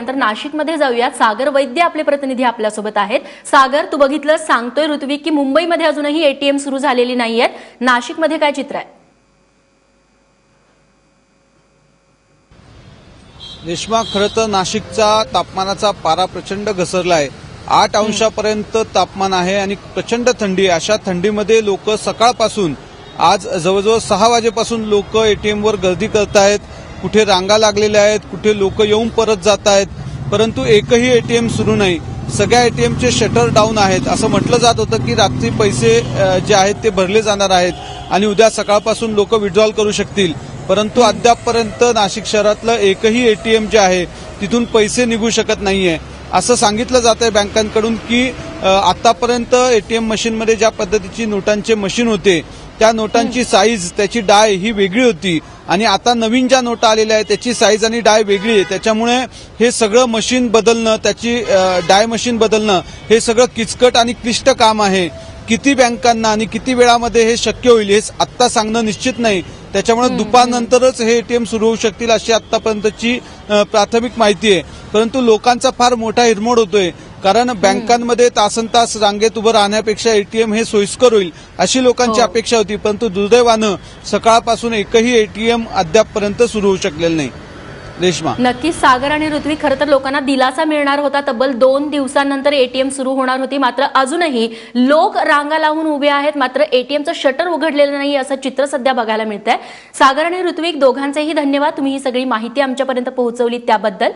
नंतर नाशिकमध्ये जाऊयात। सागर वैद्य आपले प्रतिनिधी आपल्यासोबत आहेत। सागर, तू बघितलं, सांगतोय ऋत्विक की मुंबईमध्ये अजूनही एटीएम सुरू झालेली नाहीयेत, नाशिकमध्ये काय चित्र आहे? रेश्मा, खरं तर नाशिकचा तापमानाचा पारा प्रचंड घसरला आहे। 8 अंशापर्यंत तापमान आहे आणि प्रचंड थंडी आहे। अशा थंडीमध्ये लोक सकाळपासून आज जवळजवळ 6 वाजेपासून लोक एटीएमवर गर्दी करत आहेत। कुठे रांगा लागलेल्या आहेत, कुठे लोक येऊन परत जात आहेत, परंतु एकही एटीएम सुरू नाही। सगळ्या एटीएमचे शटर डाऊन आहेत। असं म्हटलं जात होतं की रात्री पैसे जे आहेत ते भरले जाणार आहेत आणि उद्या सकाळपासून लोक विड्रॉल करू शकतील, परंतु अद्यापपर्यंत नाशिक शहरातलं एकही एटीएम जे आहे तिथून पैसे निघू शकत नाहीये। असं सांगितलं जात आहे बँकांकडून की आतापर्यंत एटीएम मशीनमध्ये ज्या पद्धतीची नोटांचे मशीन होते त्या नोटांची साईज, त्याची डाय ही वेगळी होती आणि आता नवीन ज्या नोटा आलेल्या आहेत त्याची साईज आणि डाय वेगळी आहे। त्याच्यामुळे हे सगळं मशीन बदलणं, त्याची डाय मशीन बदलणं हे सगळं किचकट आणि क्लिष्ट काम आहे। किती बँकांना आणि किती वेळामध्ये हे शक्य होईल हे आत्ता सांगणं निश्चित नाही। त्याच्यामुळे दुपारनंतरच हे एटीएम सुरू होऊ शकतील अशी आतापर्यंतची प्राथमिक माहिती आहे। परंतु लोकांचा फार मोठा हिरमोड होतोय, कारण बँकांमध्ये तासनतास रांगेत उभं राहण्यापेक्षा एटीएम हे सोयीस्कर होईल अशी लोकांची अपेक्षा होती, परंतु दुर्दैवानं सकाळपासून एकही एटीएम अद्यापपर्यंत सुरू होऊ शकलेलं नाही। रेश्मा, नक्कीच सागर आणि ऋत्विक, खरं तर लोकांना दिलासा मिळणार होता। तब्बल 2 दिवसांनंतर एटीएम सुरू होणार होती, मात्र अजूनही लोक रांगा लावून उभे आहेत, मात्र एटीएमचं शटर उघडलेलं नाही असं चित्र सध्या बघायला मिळतंय। सागर आणि ऋत्विक, दोघांचेही धन्यवाद, तुम्ही ही सगळी माहिती आमच्यापर्यंत पोहोचवली त्याबद्दल।